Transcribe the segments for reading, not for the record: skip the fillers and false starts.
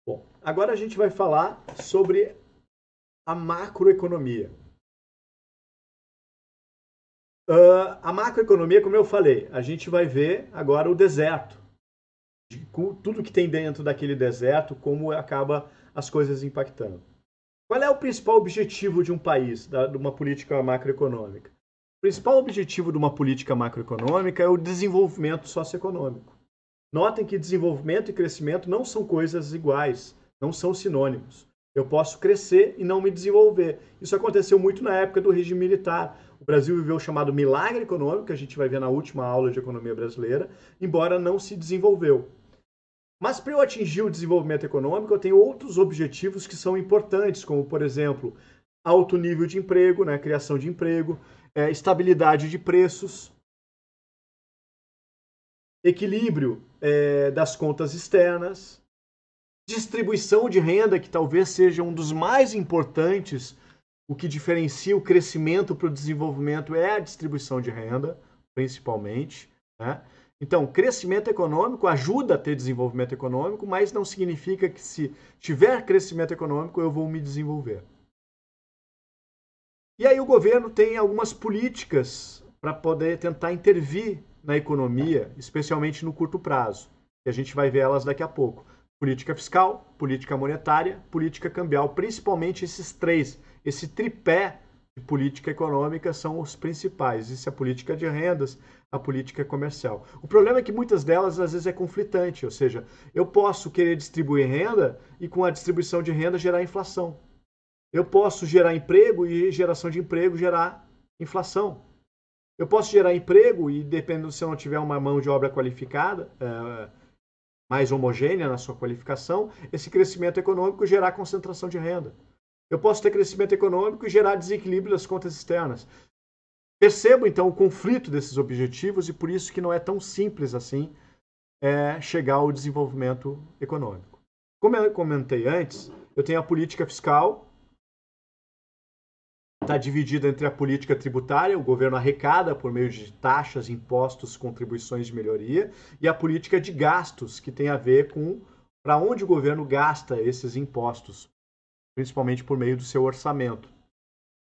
Bom, agora a gente vai falar sobre a macroeconomia. A macroeconomia, como eu falei, a gente vai ver agora o deserto, com tudo que tem dentro daquele deserto, como acaba as coisas impactando. Qual é o principal objetivo de um país, de uma política macroeconômica? O principal objetivo de uma política macroeconômica é o desenvolvimento socioeconômico. Notem que desenvolvimento e crescimento não são coisas iguais, não são sinônimos. Eu posso crescer e não me desenvolver. Isso aconteceu muito na época do regime militar. O Brasil viveu o chamado milagre econômico, que a gente vai ver na última aula de economia brasileira, embora não se desenvolveu. Mas para eu atingir o desenvolvimento econômico, eu tenho outros objetivos que são importantes, como, por exemplo, alto nível de emprego, né, criação de emprego, estabilidade de preços, equilíbrio das contas externas, distribuição de renda, que talvez seja um dos mais importantes. O que diferencia o crescimento para o desenvolvimento é a distribuição de renda, principalmente. Né? Então, crescimento econômico ajuda a ter desenvolvimento econômico, mas não significa que se tiver crescimento econômico eu vou me desenvolver. E aí o governo tem algumas políticas para poder tentar intervir na economia, especialmente no curto prazo. E a gente vai ver elas daqui a pouco. Política fiscal, política monetária, política cambial, principalmente esses três, esse tripé de política econômica são os principais. Isso é a política de rendas, a política comercial. O problema é que muitas delas às vezes é conflitante, ou seja, eu posso querer distribuir renda e com a distribuição de renda gerar inflação. Eu posso gerar emprego e geração de emprego gerar inflação. Eu posso gerar emprego e, dependendo se eu não tiver uma mão de obra qualificada, mais homogênea na sua qualificação, esse crescimento econômico gerar concentração de renda. Eu posso ter crescimento econômico e gerar desequilíbrio das contas externas. Percebo, então, o conflito desses objetivos e por isso que não é tão simples assim chegar ao desenvolvimento econômico. Como eu comentei antes, eu tenho a política fiscal, está dividida entre a política tributária, o governo arrecada por meio de taxas, impostos, contribuições de melhoria, e a política de gastos, que tem a ver com para onde o governo gasta esses impostos, principalmente por meio do seu orçamento.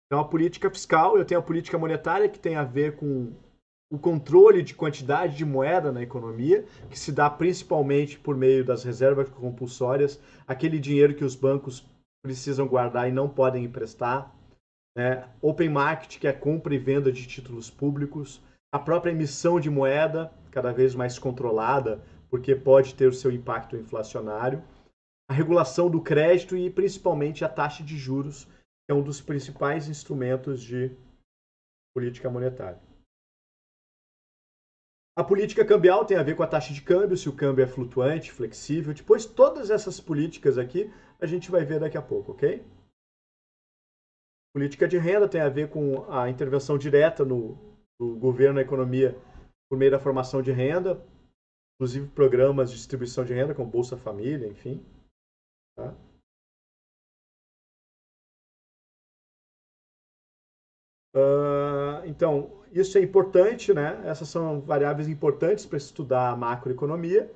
Então, a política fiscal, eu tenho a política monetária, que tem a ver com o controle de quantidade de moeda na economia, que se dá principalmente por meio das reservas compulsórias, aquele dinheiro que os bancos precisam guardar e não podem emprestar. Open market, que é compra e venda de títulos públicos, a própria emissão de moeda, cada vez mais controlada, porque pode ter o seu impacto inflacionário, a regulação do crédito e principalmente a taxa de juros, que é um dos principais instrumentos de política monetária. A política cambial tem a ver com a taxa de câmbio, se o câmbio é flutuante, flexível. Depois, todas essas políticas aqui a gente vai ver daqui a pouco, ok? Política de renda tem a ver com a intervenção direta do governo na economia por meio da formação de renda, inclusive programas de distribuição de renda, como Bolsa Família, enfim. Tá? Então, isso é importante, né? Essas são variáveis importantes para estudar a macroeconomia.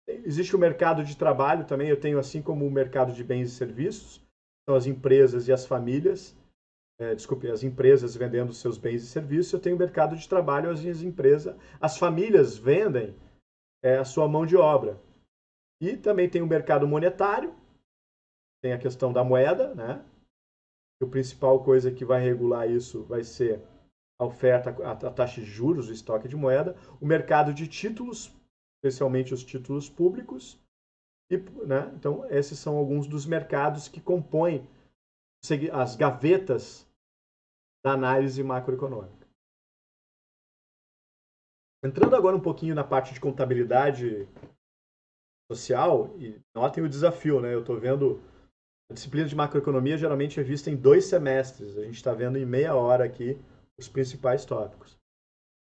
Existe o mercado de trabalho também, eu tenho assim como o mercado de bens e serviços, são as empresas e as famílias, as empresas vendendo seus bens e serviços, eu tenho o mercado de trabalho, as famílias vendem a sua mão de obra. E também tem o mercado monetário, tem a questão da moeda, né? A principal coisa que vai regular isso vai ser a oferta, a taxa de juros, o estoque de moeda, o mercado de títulos, especialmente os títulos públicos. E, né? Então, esses são alguns dos mercados que compõem as gavetas da análise macroeconômica. Entrando agora um pouquinho na parte de contabilidade social, e notem o desafio, né? Eu estou vendo a disciplina de macroeconomia geralmente é vista em 2 semestres. A gente está vendo em meia hora aqui os principais tópicos.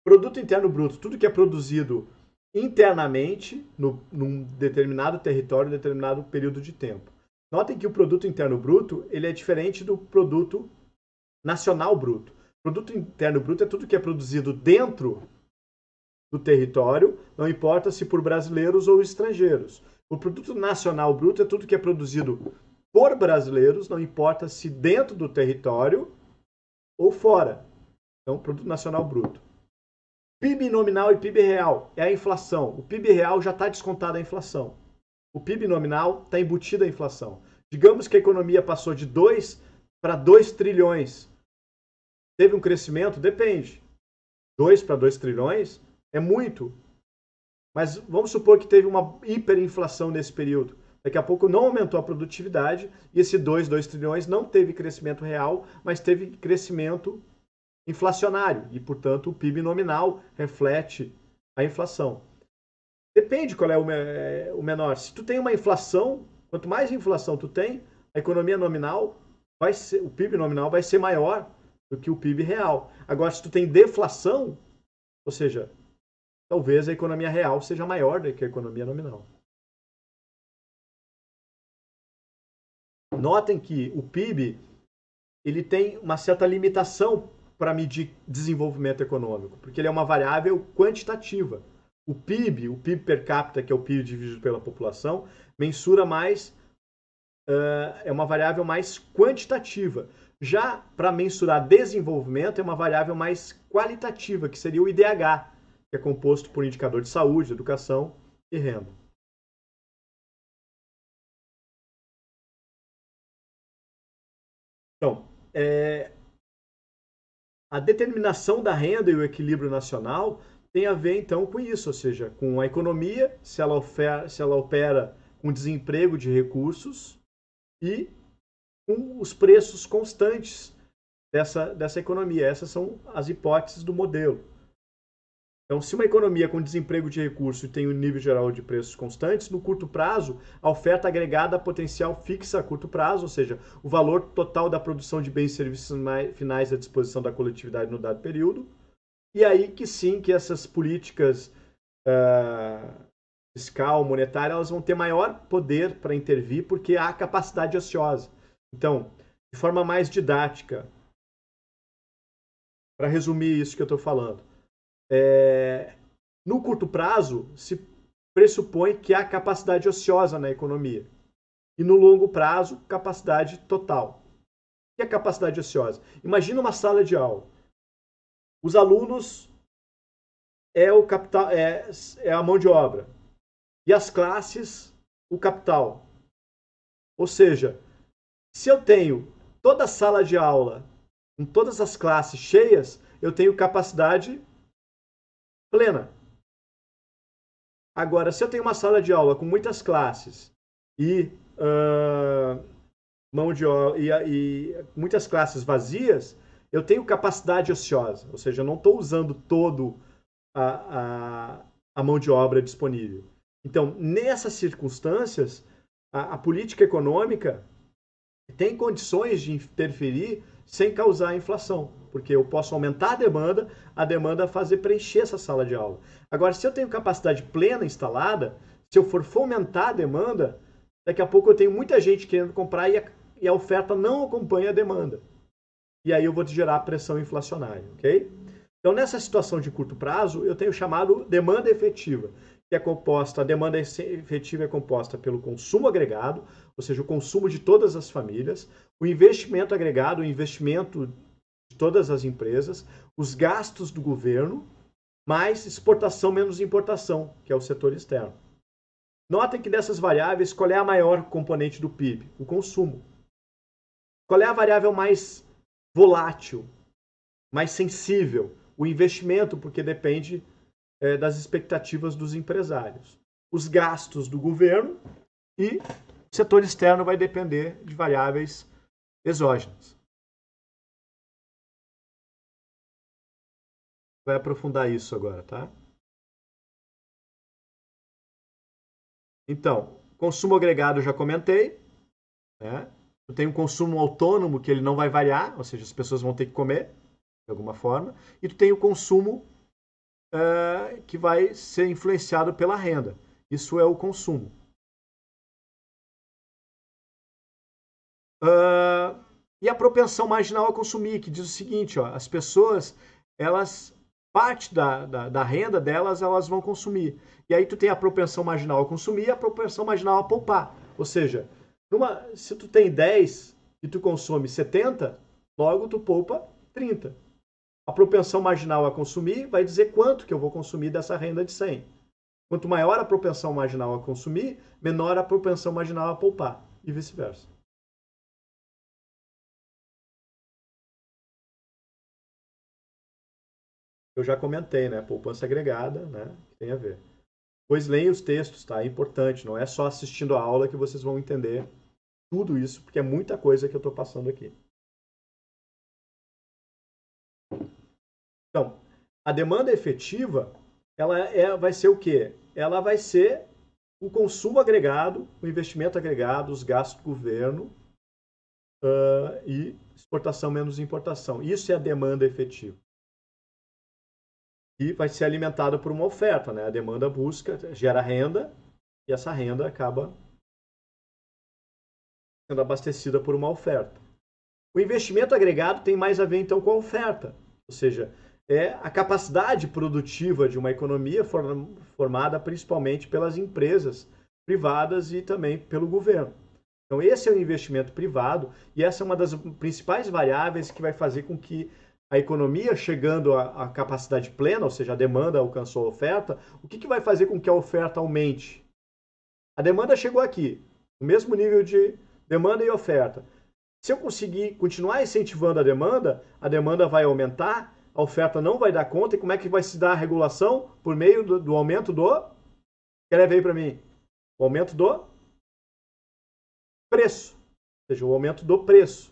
Produto interno bruto, tudo que é produzido internamente num determinado território, em determinado período de tempo. Notem que o produto interno bruto ele é diferente do produto nacional bruto. O produto interno bruto é tudo que é produzido dentro do território, não importa se por brasileiros ou estrangeiros. O produto nacional bruto é tudo que é produzido por brasileiros, não importa se dentro do território ou fora. Então, produto nacional bruto. PIB nominal e PIB real é a inflação. O PIB real já está descontado a inflação. O PIB nominal está embutido a inflação. Digamos que a economia passou de 2 para 2 trilhões. Teve um crescimento? Depende. 2 para 2 trilhões é muito. Mas vamos supor que teve uma hiperinflação nesse período. Daqui a pouco não aumentou a produtividade e esse 2 trilhões não teve crescimento real, mas teve crescimento inflacionário. E, portanto, o PIB nominal reflete a inflação. Depende qual é o menor. Se tu tem uma inflação, quanto mais inflação tu tem, a economia nominal vai ser, o PIB nominal vai ser maior do que o PIB real. Agora, se tu tem deflação, ou seja, talvez a economia real seja maior do que a economia nominal. Notem que o PIB ele tem uma certa limitação para medir desenvolvimento econômico, porque ele é uma variável quantitativa. O PIB per capita, que é o PIB dividido pela população, mensura mais, é uma variável mais quantitativa. Já para mensurar desenvolvimento, é uma variável mais qualitativa, que seria o IDH, que é composto por indicador de saúde, educação e renda. Então, a determinação da renda e o equilíbrio nacional tem a ver, então, com isso, ou seja, com a economia, se ela opera com desemprego de recursos e com os preços constantes dessa economia. Essas são as hipóteses do modelo. Então, se uma economia com desemprego de recursos tem um nível geral de preços constantes, no curto prazo, a oferta agregada potencial fixa a curto prazo, ou seja, o valor total da produção de bens e serviços finais à disposição da coletividade no dado período. E aí que sim, que essas políticas fiscal, monetária, elas vão ter maior poder para intervir, porque há capacidade ociosa. Então, de forma mais didática, para resumir isso que eu estou falando, no curto prazo, se pressupõe que há capacidade ociosa na economia. E no longo prazo, capacidade total. O que é capacidade ociosa? Imagina uma sala de aula. Os alunos é o capital, é a mão de obra. E as classes, o capital. Ou seja, se eu tenho toda a sala de aula com todas as classes cheias, eu tenho capacidade plena. Agora, se eu tenho uma sala de aula com muitas classes e mão de obra e muitas classes vazias, eu tenho capacidade ociosa, ou seja, eu não estou usando todo a mão de obra disponível. Então, nessas circunstâncias, a política econômica tem condições de interferir sem causar inflação, porque eu posso aumentar a demanda fazer preencher essa sala de aula. Agora, se eu tenho capacidade plena instalada, se eu for fomentar a demanda, daqui a pouco eu tenho muita gente querendo comprar e a oferta não acompanha a demanda. E aí eu vou gerar pressão inflacionária, ok? Então, nessa situação de curto prazo, eu tenho o chamado demanda efetiva, que é composta, a demanda efetiva é composta pelo consumo agregado, ou seja, o consumo de todas as famílias, o investimento agregado, o investimento de todas as empresas, os gastos do governo, mais exportação menos importação, que é o setor externo. Notem que dessas variáveis, qual é a maior componente do PIB? O consumo. Qual é a variável mais volátil, mais sensível? O investimento, porque depende das expectativas dos empresários. Os gastos do governo e o setor externo vai depender de variáveis exógenas. Vai aprofundar isso agora, tá? Então, consumo agregado eu já comentei, né? Eu tenho um consumo autônomo que ele não vai variar, ou seja, as pessoas vão ter que comer de alguma forma, e tu tem o consumo que vai ser influenciado pela renda. Isso é o consumo. E a propensão marginal a consumir, que diz o seguinte, ó, as pessoas elas parte da renda delas elas vão consumir. E aí tu tem a propensão marginal a consumir e a propensão marginal a poupar. Ou seja, se tu tem 10 e tu consome 70, logo tu poupa 30. A propensão marginal a consumir vai dizer quanto que eu vou consumir dessa renda de 100. Quanto maior a propensão marginal a consumir, menor a propensão marginal a poupar, e vice-versa. Eu já comentei, né? Poupança agregada, né? Que tem a ver. Pois leem os textos, tá? É importante. Não é só assistindo a aula que vocês vão entender tudo isso, porque é muita coisa que eu estou passando aqui. Então, a demanda efetiva, vai ser o quê? Ela vai ser o consumo agregado, o investimento agregado, os gastos do governo e exportação menos importação. Isso é a demanda efetiva. E vai ser alimentada por uma oferta, né? A demanda gera renda, e essa renda acaba sendo abastecida por uma oferta. O investimento agregado tem mais a ver, então, com a oferta. Ou seja, é a capacidade produtiva de uma economia formada principalmente pelas empresas privadas e também pelo governo. Então, esse é o investimento privado e essa é uma das principais variáveis que vai fazer com que a economia, chegando à capacidade plena, ou seja, a demanda alcançou a oferta, o que vai fazer com que a oferta aumente? A demanda chegou aqui, o mesmo nível de demanda e oferta. Se eu conseguir continuar incentivando a demanda vai aumentar, a oferta não vai dar conta, e como é que vai se dar a regulação? Por meio do aumento do... Escreve aí para mim. O aumento do preço. Ou seja, o aumento do preço.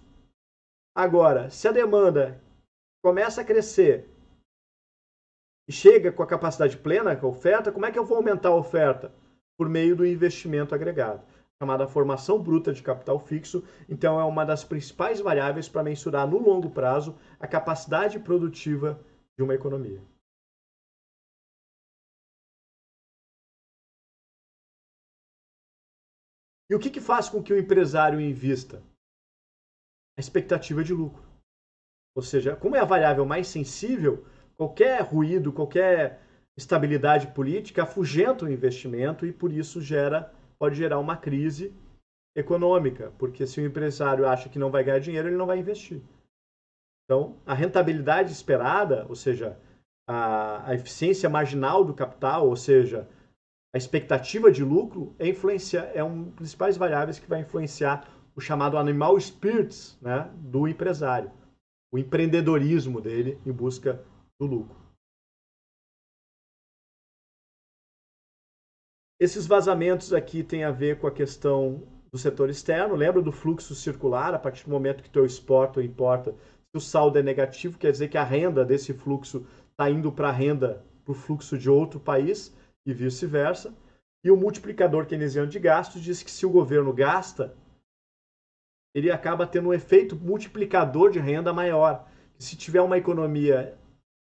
Agora, se a demanda começa a crescer e chega com a capacidade plena, com a oferta, como é que eu vou aumentar a oferta? Por meio do investimento agregado, chamada formação bruta de capital fixo. Então, é uma das principais variáveis para mensurar no longo prazo a capacidade produtiva de uma economia. E o que faz com que o empresário invista? A expectativa de lucro. Ou seja, como é a variável mais sensível, qualquer ruído, qualquer estabilidade política afugenta o investimento e por isso pode gerar uma crise econômica, porque se o empresário acha que não vai ganhar dinheiro, ele não vai investir. Então, a rentabilidade esperada, ou seja, a eficiência marginal do capital, ou seja, a expectativa de lucro, é uma das principais variáveis que vai influenciar o chamado animal spirits, né, do empresário, o empreendedorismo dele em busca do lucro. Esses vazamentos aqui têm a ver com a questão do setor externo. Lembra do fluxo circular? A partir do momento que tu exporta ou importa, se o saldo é negativo, quer dizer que a renda desse fluxo está indo para o fluxo de outro país e vice-versa. E o multiplicador keynesiano de gastos diz que se o governo gasta, ele acaba tendo um efeito multiplicador de renda maior. Se tiver uma economia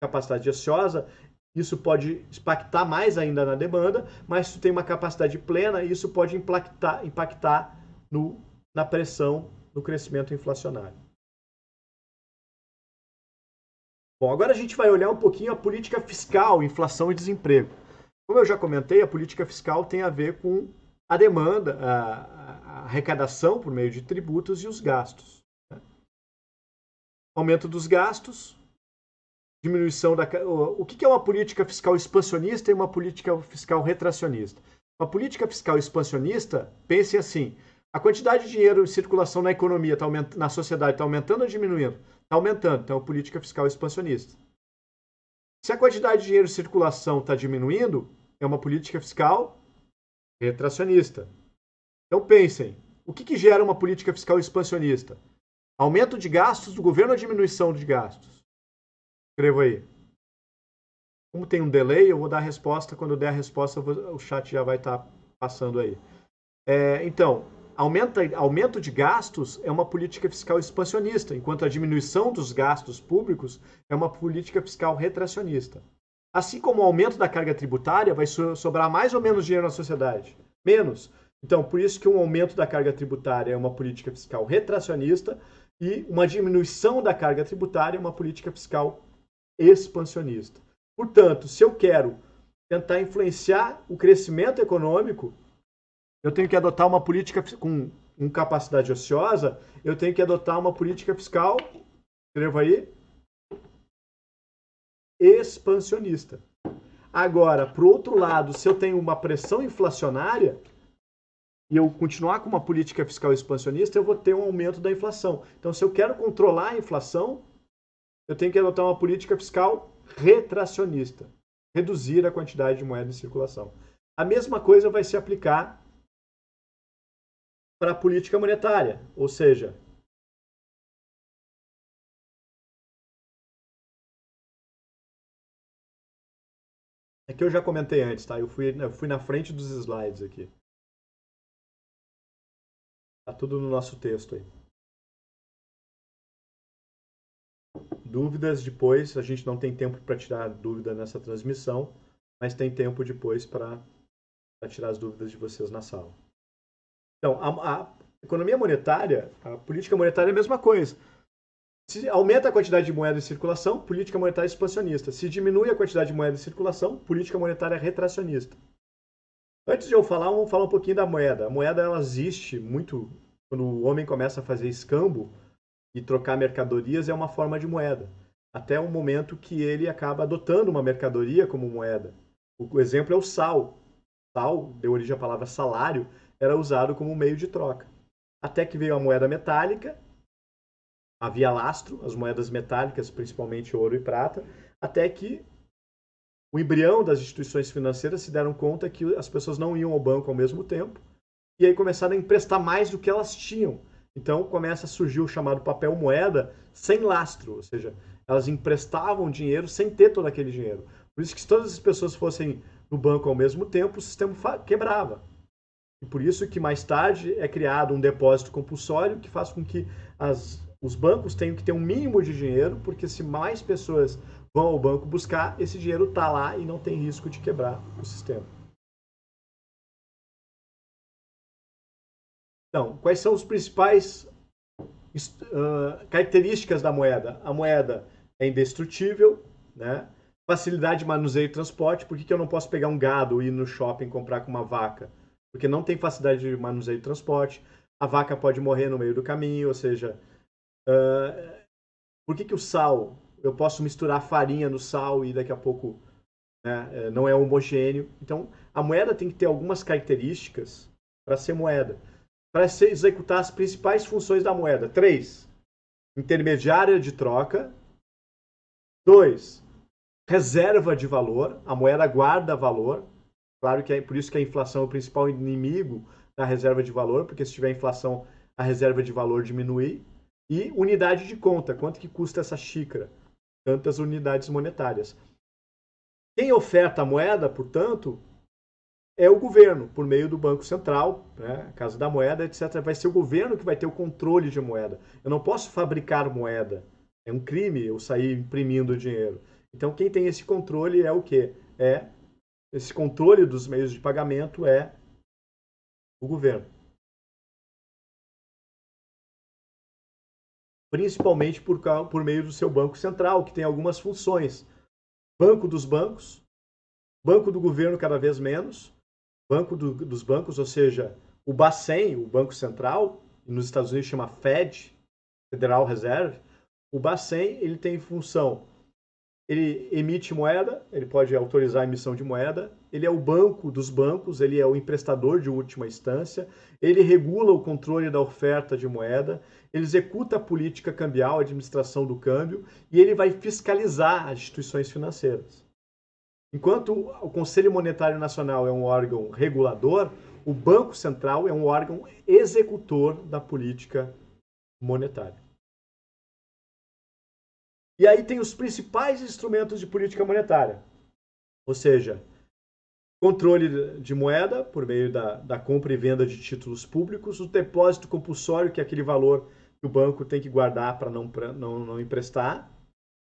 capacidade ociosa, isso pode impactar mais ainda na demanda, mas se tu tem uma capacidade plena, isso pode impactar na pressão no crescimento inflacionário. Bom, agora a gente vai olhar um pouquinho a política fiscal, inflação e desemprego. Como eu já comentei, a política fiscal tem a ver com a demanda, a arrecadação por meio de tributos e os gastos. Aumento dos gastos, diminuição da... O que é uma política fiscal expansionista e uma política fiscal retracionista? Uma política fiscal expansionista, pense assim, a quantidade de dinheiro em circulação na economia, na sociedade, está aumentando ou diminuindo? Está aumentando, então é uma política fiscal expansionista. Se a quantidade de dinheiro em circulação está diminuindo, é uma política fiscal retracionista. Então pensem, o que gera uma política fiscal expansionista? Aumento de gastos do governo ou diminuição de gastos? Escreva aí. Como tem um delay, eu vou dar a resposta. Quando eu der a resposta, o chat já vai estar passando aí. Então, aumento de gastos é uma política fiscal expansionista, enquanto a diminuição dos gastos públicos é uma política fiscal retracionista. Assim como o aumento da carga tributária, vai sobrar mais ou menos dinheiro na sociedade? Menos. Então, por isso que um aumento da carga tributária é uma política fiscal retracionista e uma diminuição da carga tributária é uma política fiscal expansionista. Portanto, se eu quero tentar influenciar o crescimento econômico, eu tenho que adotar uma política com capacidade ociosa, eu tenho que adotar uma política fiscal, escreva aí, expansionista. Agora, por outro lado, se eu tenho uma pressão inflacionária e eu continuar com uma política fiscal expansionista, eu vou ter um aumento da inflação. Então, se eu quero controlar a inflação, eu tenho que adotar uma política fiscal retracionista, reduzir a quantidade de moeda em circulação. A mesma coisa vai se aplicar para a política monetária, ou seja, é que eu já comentei antes, tá? Eu fui na frente dos slides aqui. Tá tudo no nosso texto aí. Dúvidas depois, a gente não tem tempo para tirar dúvida nessa transmissão, mas tem tempo depois para tirar as dúvidas de vocês na sala. Então, a economia monetária, a política monetária é a mesma coisa. Se aumenta a quantidade de moeda em circulação, política monetária expansionista. Se diminui a quantidade de moeda em circulação, política monetária retracionista. Antes de eu falar, vamos falar um pouquinho da moeda. A moeda ela existe muito quando o homem começa a fazer escambo e trocar mercadorias, é uma forma de moeda. Até o momento que ele acaba adotando uma mercadoria como moeda. O exemplo é o sal. Sal, deu origem à palavra salário, era usado como meio de troca. Até que veio a moeda metálica, havia lastro, as moedas metálicas, principalmente ouro e prata, até que o embrião das instituições financeiras se deram conta que as pessoas não iam ao banco ao mesmo tempo, e aí começaram a emprestar mais do que elas tinham. Então começa a surgir o chamado papel moeda sem lastro, ou seja, elas emprestavam dinheiro sem ter todo aquele dinheiro. Por isso que se todas as pessoas fossem no banco ao mesmo tempo, o sistema quebrava. E por isso que mais tarde é criado um depósito compulsório que faz com que os bancos tenham que ter um mínimo de dinheiro, porque se mais pessoas vão ao banco buscar, esse dinheiro está lá e não tem risco de quebrar o sistema. Então, quais são as principais características da moeda? A moeda é indestrutível, né? Facilidade de manuseio e transporte. Por que eu não posso pegar um gado e ir no shopping comprar com uma vaca? Porque não tem facilidade de manuseio e transporte. A vaca pode morrer no meio do caminho, ou seja, por que o sal, eu posso misturar farinha no sal e daqui a pouco, né, não é homogêneo. Então, a moeda tem que ter algumas características para ser moeda. Para executar as principais funções da moeda. 3. Intermediária de troca. 2. Reserva de valor. A moeda guarda valor. Claro que é por isso que a inflação é o principal inimigo da reserva de valor, porque se tiver inflação, a reserva de valor diminui. E unidade de conta. Quanto que custa essa xícara? Tantas unidades monetárias. Quem oferta a moeda, portanto, é o governo, por meio do Banco Central, né, a Casa da Moeda, etc. Vai ser o governo que vai ter o controle de moeda. Eu não posso fabricar moeda. É um crime eu sair imprimindo dinheiro. Então, quem tem esse controle é o quê? Esse controle dos meios de pagamento é o governo. Principalmente por meio do seu Banco Central, que tem algumas funções. Banco dos bancos, banco do governo cada vez menos, banco dos bancos, ou seja, o Bacen, o Banco Central, nos Estados Unidos chama Fed, Federal Reserve, o Bacen ele tem função, ele emite moeda, ele pode autorizar a emissão de moeda, ele é o banco dos bancos, ele é o emprestador de última instância, ele regula o controle da oferta de moeda, ele executa a política cambial, a administração do câmbio, e ele vai fiscalizar as instituições financeiras. Enquanto o Conselho Monetário Nacional é um órgão regulador, o Banco Central é um órgão executor da política monetária. E aí tem os principais instrumentos de política monetária, ou seja, controle de moeda por meio da compra e venda de títulos públicos, o depósito compulsório, que é aquele valor que o banco tem que guardar para não emprestar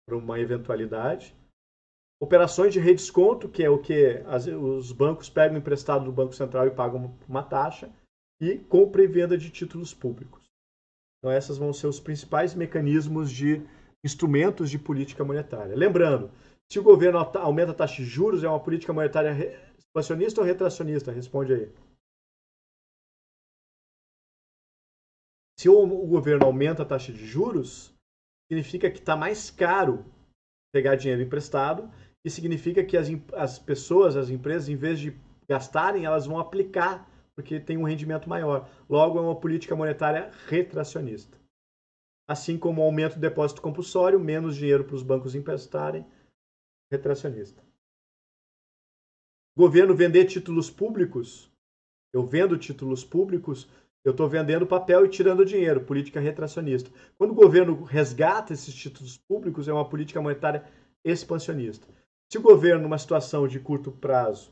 para uma eventualidade, operações de redesconto, que é o que os bancos pegam emprestado do Banco Central e pagam uma taxa, e compra e venda de títulos públicos. Então, esses vão ser os principais mecanismos de instrumentos de política monetária. Lembrando, Se o governo aumenta a taxa de juros, é uma política monetária expansionista ou retracionista? Responde aí. Se o governo aumenta a taxa de juros, significa que está mais caro pegar dinheiro emprestado e significa que as pessoas, as empresas, em vez de gastarem, elas vão aplicar porque tem um rendimento maior. Logo, é uma política monetária retracionista. Assim como o aumento do depósito compulsório, menos dinheiro para os bancos emprestarem, retracionista. Governo vender títulos públicos, eu vendo títulos públicos, eu estou vendendo papel e tirando dinheiro, política retracionista. Quando o governo resgata esses títulos públicos, é uma política monetária expansionista. Se o governo, numa situação de curto prazo,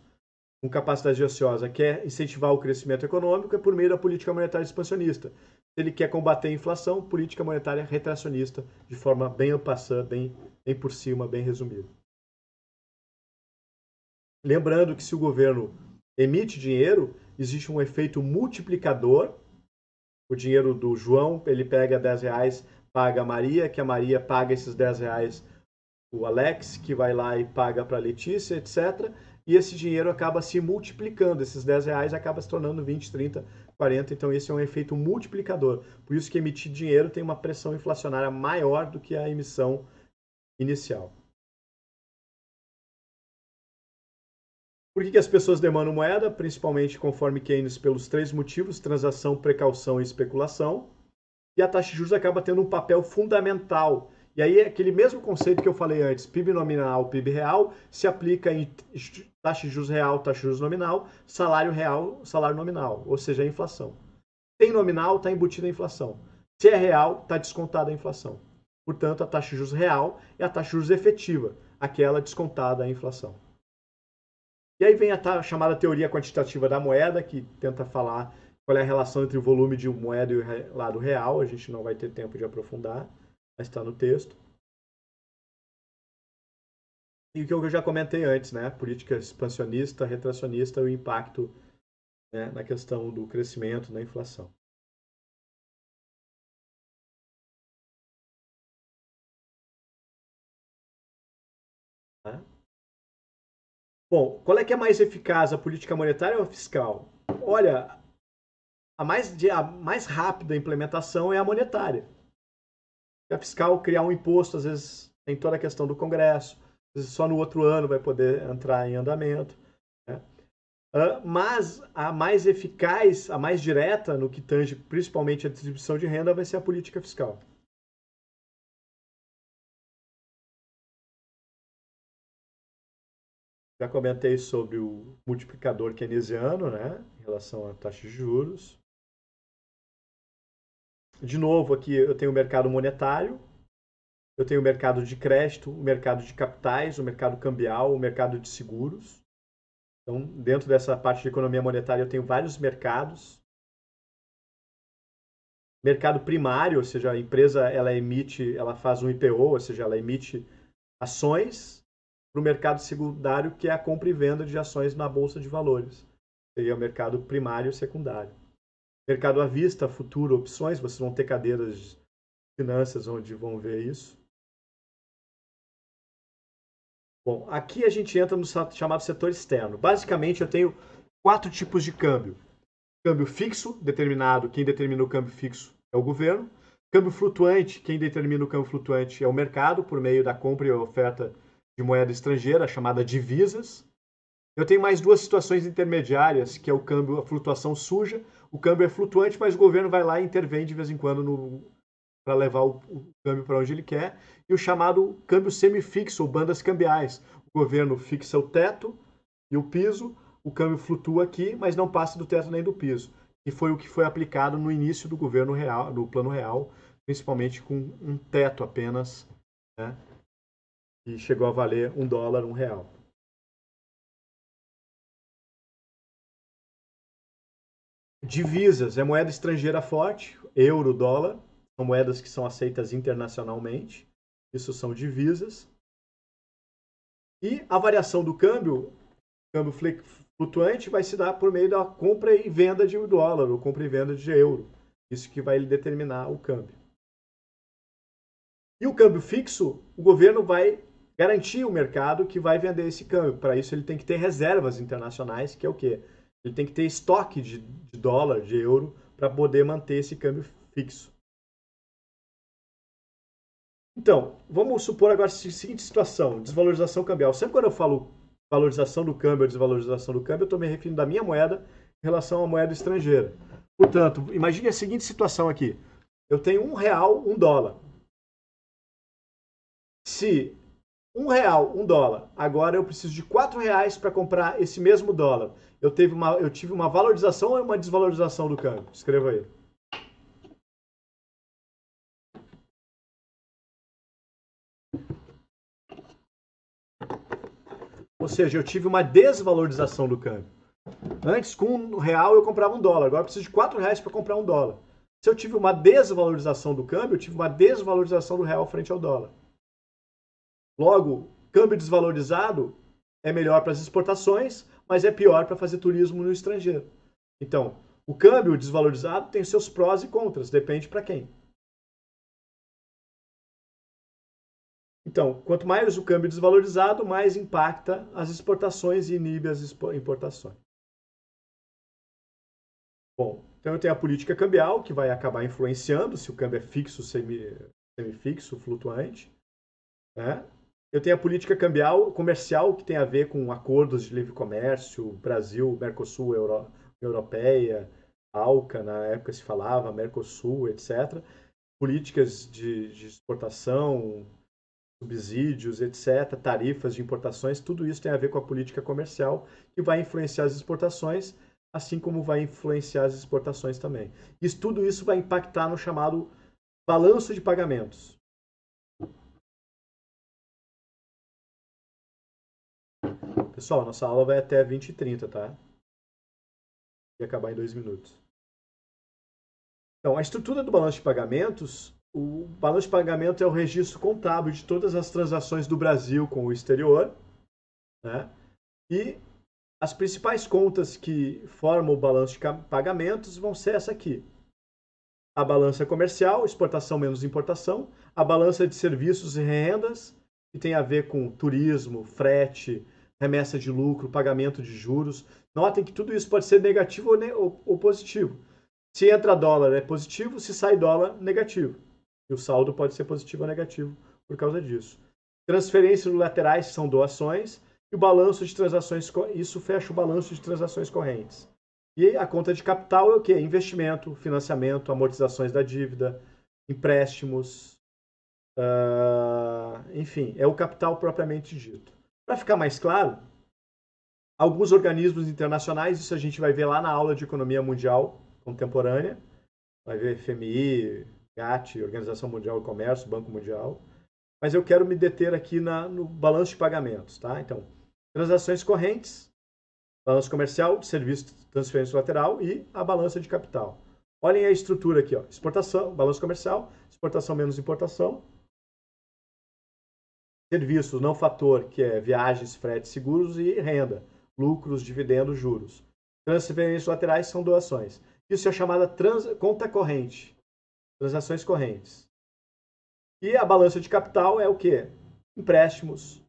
com capacidade ociosa, quer incentivar o crescimento econômico, é por meio da política monetária expansionista. Se ele quer combater a inflação, política monetária retracionista, de forma bem en passant, bem por cima, bem resumida. Lembrando que se o governo emite dinheiro, existe um efeito multiplicador. O dinheiro do João, ele pega 10 reais, paga a Maria, que a Maria paga esses 10 reais o Alex, que vai lá e paga para a Letícia, etc. E esse dinheiro acaba se multiplicando. Esses 10 reais acaba se tornando 20, 30, 40. Então esse é um efeito multiplicador. Por isso que emitir dinheiro tem uma pressão inflacionária maior do que a emissão inicial. Por que as pessoas demandam moeda? Principalmente, conforme Keynes, pelos 3 motivos: transação, precaução e especulação. E a taxa de juros acaba tendo um papel fundamental. E aí, aquele mesmo conceito que eu falei antes, PIB nominal, PIB real, se aplica em taxa de juros real, taxa de juros nominal, salário real, salário nominal, ou seja, a inflação. Tem nominal, está embutida a inflação. Se é real, está descontada a inflação. Portanto, a taxa de juros real é a taxa de juros efetiva, aquela descontada a inflação. E aí vem a chamada teoria quantitativa da moeda, que tenta falar qual é a relação entre o volume de moeda e o lado real. A gente não vai ter tempo de aprofundar, mas está no texto. E o que eu já comentei antes, né? Política expansionista, retracionista e o impacto, né, na questão do crescimento, da inflação. Tá? Bom, qual é que é mais eficaz, a política monetária ou a fiscal? Olha, a mais rápida implementação é a monetária. A fiscal criar um imposto, às vezes tem toda a questão do Congresso, às vezes só no outro ano vai poder entrar em andamento. Né? Mas a mais eficaz, a mais direta no que tange principalmente a distribuição de renda vai ser a política fiscal. Já comentei sobre o multiplicador keynesiano, né, em relação à taxa de juros. De novo, aqui eu tenho o mercado monetário, eu tenho o mercado de crédito, o mercado de capitais, o mercado cambial, o mercado de seguros. Então, dentro dessa parte de economia monetária, eu tenho vários mercados. Mercado primário, ou seja, a empresa ela faz um IPO, ou seja, ela emite ações para o mercado secundário, que é a compra e venda de ações na bolsa de valores. Seria o mercado primário e secundário. Mercado à vista, futuro, opções, vocês vão ter cadeiras de finanças onde vão ver isso. Bom, aqui a gente entra no chamado setor externo. Basicamente, eu tenho 4 tipos de câmbio. Câmbio fixo, determinado, quem determina o câmbio fixo é o governo. Câmbio flutuante, quem determina o câmbio flutuante é o mercado, por meio da compra e oferta de moeda estrangeira, chamada divisas. Eu tenho mais 2 situações intermediárias, que é o câmbio, a flutuação suja. O câmbio é flutuante, mas o governo vai lá e intervém de vez em quando para levar o câmbio para onde ele quer. E o chamado câmbio semifixo, ou bandas cambiais. O governo fixa o teto e o piso, o câmbio flutua aqui, mas não passa do teto nem do piso. E foi o que foi aplicado no início do governo real, do Plano Real, principalmente com um teto apenas, né? E chegou a valer $1, R$1. Divisas é moeda estrangeira forte, euro, dólar, são moedas que são aceitas internacionalmente. Isso são divisas. E a variação do câmbio flutuante vai se dar por meio da compra e venda de dólar, ou compra e venda de euro. Isso que vai determinar o câmbio. E o câmbio fixo, o governo vai garantir o mercado que vai vender esse câmbio. Para isso ele tem que ter reservas internacionais, que é o quê? Ele tem que ter estoque de dólar, de euro, para poder manter esse câmbio fixo. Então, vamos supor agora a seguinte situação, desvalorização cambial. Sempre quando eu falo valorização do câmbio ou desvalorização do câmbio, eu estou me referindo da minha moeda em relação à moeda estrangeira. Portanto, imagine a seguinte situação aqui. Eu tenho R$1, $1. Se R$1, $1, agora eu preciso de R$4 para comprar esse mesmo dólar. Eu tive uma valorização ou uma desvalorização do câmbio? Escreva aí. Ou seja, eu tive uma desvalorização do câmbio. Antes, com R$1 eu comprava $1. Agora eu preciso de R$4 para comprar $1. Se eu tive uma desvalorização do câmbio, eu tive uma desvalorização do real frente ao dólar. Logo, câmbio desvalorizado é melhor para as exportações, mas é pior para fazer turismo no estrangeiro. Então, o câmbio desvalorizado tem seus prós e contras, depende para quem. Então, quanto mais o câmbio desvalorizado, mais impacta as exportações e inibe as importações. Bom, então eu tenho a política cambial, que vai acabar influenciando se o câmbio é fixo, semifixo, flutuante. Né? Eu tenho a política cambial comercial, que tem a ver com acordos de livre comércio, Brasil, Mercosul, Europeia, ALCA, na época se falava, Mercosul, etc. Políticas de exportação, subsídios, etc., tarifas de importações, tudo isso tem a ver com a política comercial, que vai influenciar as exportações, assim como vai influenciar as exportações também. Tudo isso vai impactar no chamado balanço de pagamentos. Pessoal, nossa aula vai até 20h30, tá? E acabar em 2 minutos. Então, a estrutura do balanço de pagamentos, o balanço de pagamento é o registro contábil de todas as transações do Brasil com o exterior, né? E as principais contas que formam o balanço de pagamentos vão ser essa aqui. A balança comercial, exportação menos importação, a balança de serviços e rendas, que tem a ver com turismo, frete, remessa de lucro, pagamento de juros. Notem que tudo isso pode ser negativo ou positivo. Se entra dólar é positivo, se sai dólar, negativo. E o saldo pode ser positivo ou negativo por causa disso. Transferências laterais são doações e o balanço de transações, isso fecha o balanço de transações correntes. E a conta de capital é o quê? Investimento, financiamento, amortizações da dívida, empréstimos, enfim, é o capital propriamente dito. Para ficar mais claro, alguns organismos internacionais, isso a gente vai ver lá na aula de Economia Mundial Contemporânea, vai ver FMI, GATT, Organização Mundial do Comércio, Banco Mundial, mas eu quero me deter aqui no balanço de pagamentos, tá? Então, transações correntes, balanço comercial, serviço de transferência lateral e a balança de capital. Olhem a estrutura aqui, ó. Exportação, balanço comercial, exportação menos importação. Serviços, não fator, que é viagens, fretes, seguros e renda. Lucros, dividendos, juros. Transferências laterais são doações. Isso é chamada conta corrente. Transações correntes. E a balança de capital é o quê? Empréstimos,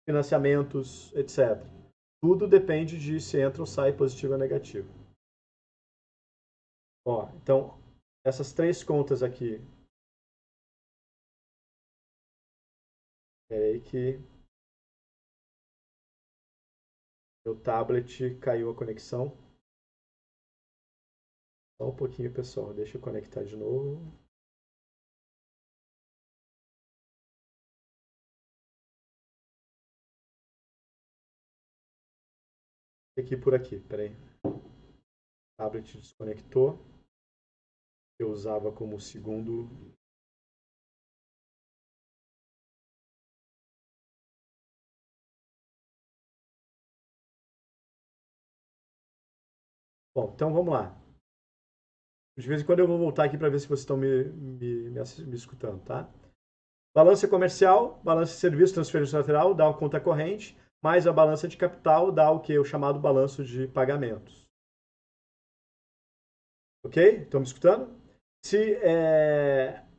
financiamentos, etc. Tudo depende de se entra ou sai positivo ou negativo. Ó, então, essas três contas aqui. Espera aí que meu tablet caiu a conexão. Só um pouquinho, pessoal. Deixa eu conectar de novo. Aqui por aqui, peraí. O tablet desconectou. Eu usava como segundo. Bom, então vamos lá. De vez em quando eu vou voltar aqui para ver se vocês estão me escutando, tá? Balança comercial, balança de serviço, transferência lateral, dá uma conta corrente, mais a balança de capital dá o que? O chamado balanço de pagamentos. Ok? Estão me escutando? Se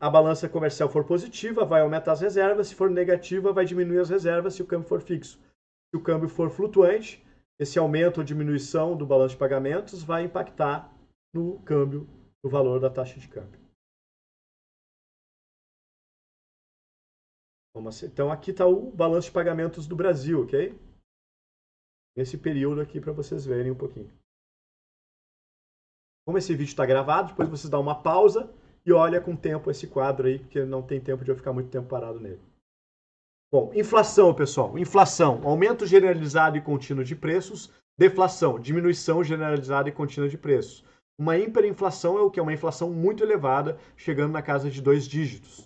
a balança comercial for positiva, vai aumentar as reservas. Se for negativa, vai diminuir as reservas se o câmbio for fixo. Se o câmbio for flutuante, esse aumento ou diminuição do balanço de pagamentos vai impactar no câmbio, no valor da taxa de câmbio. Então, aqui está o balanço de pagamentos do Brasil, ok? Nesse período aqui, para vocês verem um pouquinho. Como esse vídeo está gravado, depois vocês dão uma pausa e olha com tempo esse quadro aí, porque não tem tempo de eu ficar muito tempo parado nele. Bom, inflação, pessoal. Inflação, aumento generalizado e contínuo de preços. Deflação, diminuição generalizada e contínua de preços. Uma hiperinflação é o que? É uma inflação muito elevada, chegando na casa de 2 dígitos.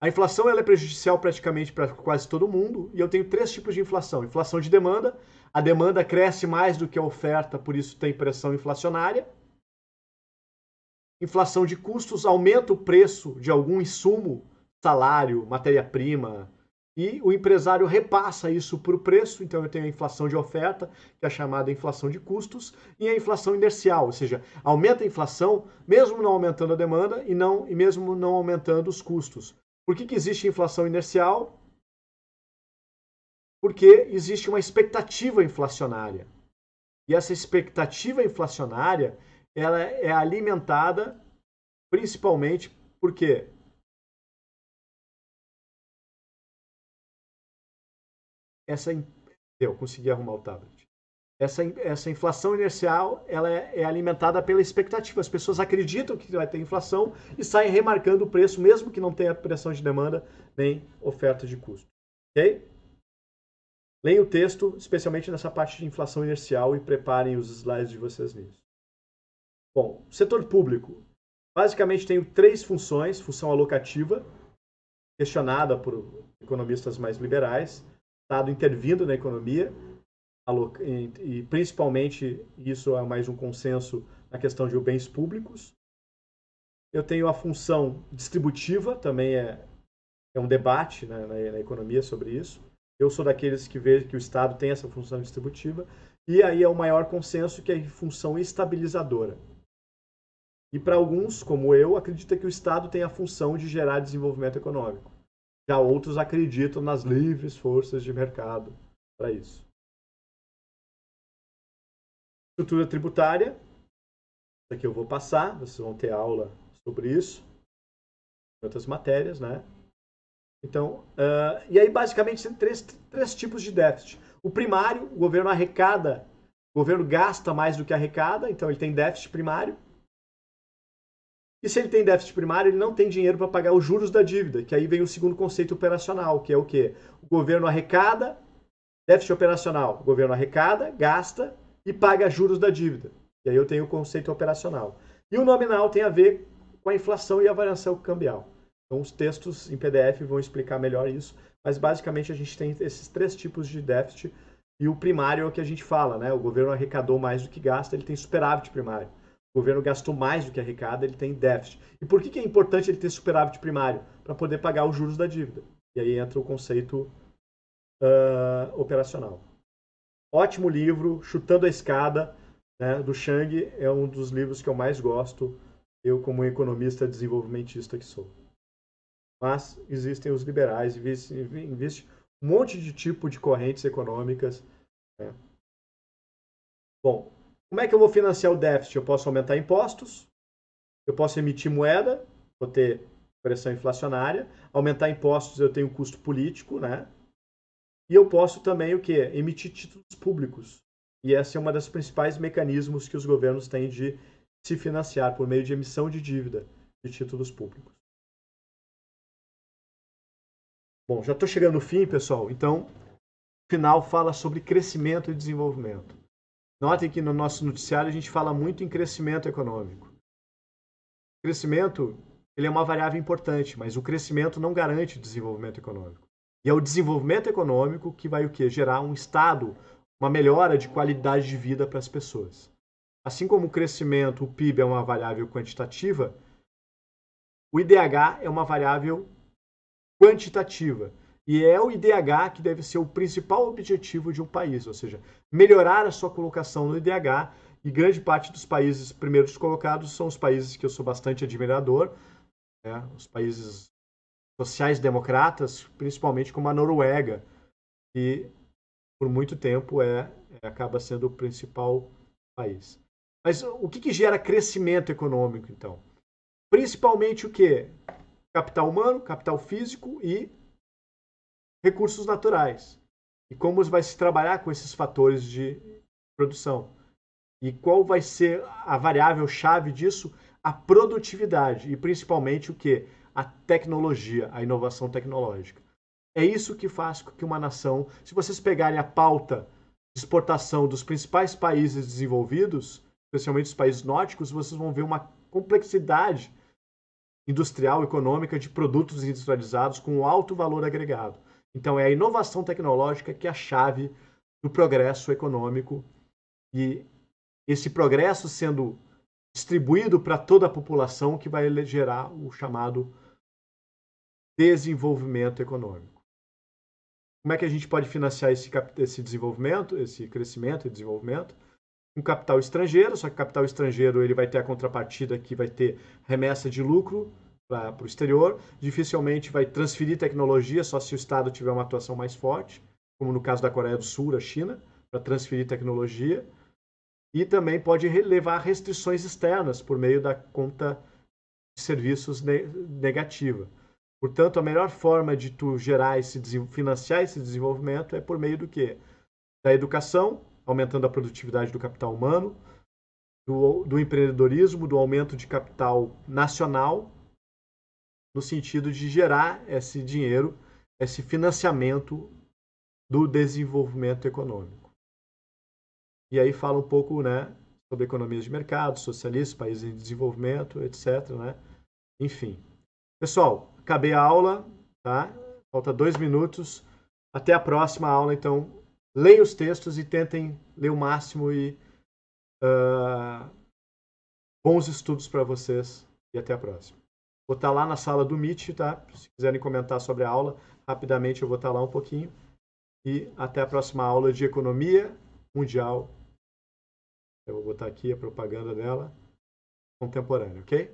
A inflação ela é prejudicial praticamente para quase todo mundo, e eu tenho 3 tipos de inflação. Inflação de demanda, a demanda cresce mais do que a oferta, por isso tem pressão inflacionária. Inflação de custos, aumenta o preço de algum insumo, salário, matéria-prima, e o empresário repassa isso para o preço, então eu tenho a inflação de oferta, que é a chamada inflação de custos, e a inflação inercial, ou seja, aumenta a inflação, mesmo não aumentando a demanda e mesmo não aumentando os custos. Por que existe inflação inercial? Porque existe uma expectativa inflacionária. E essa expectativa inflacionária ela é alimentada principalmente porque eu consegui arrumar o tablet. Essa inflação inercial ela é alimentada pela expectativa. As pessoas acreditam que vai ter inflação e saem remarcando o preço, mesmo que não tenha pressão de demanda nem oferta de custo. Ok? Leiam o texto, especialmente nessa parte de inflação inercial, e preparem os slides de vocês nisso. Bom, setor público. Basicamente tem 3 funções. Função alocativa, questionada por economistas mais liberais. Estado intervindo na economia, e principalmente isso é mais um consenso na questão de bens públicos. Eu tenho a função distributiva, também é um debate, né, na economia sobre isso. Eu sou daqueles que veem que o Estado tem essa função distributiva, e aí é o maior consenso que é a função estabilizadora. E para alguns, como eu, acredita que o Estado tem a função de gerar desenvolvimento econômico. Já outros acreditam nas livres forças de mercado para isso. Estrutura tributária. Isso aqui eu vou passar, vocês vão ter aula sobre isso. Em outras matérias, né? Então, e aí basicamente tem três tipos de déficit. O primário, o governo arrecada, o governo gasta mais do que arrecada, então ele tem déficit primário. E se ele tem déficit primário, ele não tem dinheiro para pagar os juros da dívida, que aí vem o segundo conceito operacional, que é o quê? O governo arrecada, déficit operacional, o governo arrecada, gasta e paga juros da dívida. E aí eu tenho o conceito operacional. E o nominal tem a ver com a inflação e a variação cambial. Então os textos em PDF vão explicar melhor isso, mas basicamente a gente tem esses 3 tipos de déficit, e o primário é o que a gente fala, né? O governo arrecadou mais do que gasta, ele tem superávit primário. O governo gastou mais do que arrecada, ele tem déficit. E por que é importante ele ter superávit primário? Para poder pagar os juros da dívida. E aí entra o conceito operacional. Ótimo livro, Chutando a Escada, né, do Chang, é um dos livros que eu mais gosto, eu como economista desenvolvimentista que sou. Mas existem os liberais, existe um monte de tipo de correntes econômicas. Né? Bom, como é que eu vou financiar o déficit? Eu posso aumentar impostos, eu posso emitir moeda, vou ter pressão inflacionária, aumentar impostos eu tenho custo político, né? E eu posso também o quê? Emitir títulos públicos. E esse é um dos principais mecanismos que os governos têm de se financiar por meio de emissão de dívida de títulos públicos. Bom, já estou chegando no fim, pessoal. Então, o final fala sobre crescimento e desenvolvimento. Notem que no nosso noticiário a gente fala muito em crescimento econômico. O crescimento ele é uma variável importante, mas o crescimento não garante o desenvolvimento econômico. E é o desenvolvimento econômico que vai o quê? Gerar um estado, uma melhora de qualidade de vida para as pessoas. Assim como o crescimento, o PIB é uma variável quantitativa, o IDH é uma variável quantitativa. E é o IDH que deve ser o principal objetivo de um país, ou seja, melhorar a sua colocação no IDH, e grande parte dos países primeiros colocados são os países que eu sou bastante admirador, né? Os países sociais-democratas, principalmente como a Noruega, que por muito tempo acaba sendo o principal país. Mas o que gera crescimento econômico, então? Principalmente o quê? Capital humano, capital físico e recursos naturais. E como vai se trabalhar com esses fatores de produção. E qual vai ser a variável-chave disso? A produtividade. E principalmente o quê? A tecnologia, a inovação tecnológica. É isso que faz com que uma nação, se vocês pegarem a pauta de exportação dos principais países desenvolvidos, especialmente os países nórdicos, vocês vão ver uma complexidade industrial, econômica de produtos industrializados com alto valor agregado. Então é a inovação tecnológica que é a chave do progresso econômico e esse progresso sendo distribuído para toda a população que vai gerar o chamado desenvolvimento econômico. Como é que a gente pode financiar esse desenvolvimento, esse crescimento e desenvolvimento? Com capital estrangeiro, só que capital estrangeiro ele vai ter a contrapartida que vai ter remessa de lucro para o exterior, dificilmente vai transferir tecnologia, só se o Estado tiver uma atuação mais forte, como no caso da Coreia do Sul, a China, para transferir tecnologia, e também pode levar restrições externas por meio da conta de serviços negativa. Portanto, a melhor forma de tu financiar esse desenvolvimento é por meio do quê? Da educação, aumentando a produtividade do capital humano, do empreendedorismo, do aumento de capital nacional, no sentido de gerar esse dinheiro, esse financiamento do desenvolvimento econômico. E aí fala um pouco, né, sobre economias de mercado, socialistas, países em desenvolvimento, etc, né? Enfim. Pessoal, acabei a aula, tá? Falta 2 minutos. Até a próxima aula, então. Leiam os textos e tentem ler o máximo e bons estudos para vocês e até a próxima. Vou estar lá na sala do Meet, tá? Se quiserem comentar sobre a aula, rapidamente eu vou estar lá um pouquinho. E até a próxima aula de Economia Mundial. Eu vou botar aqui a propaganda dela contemporânea, ok?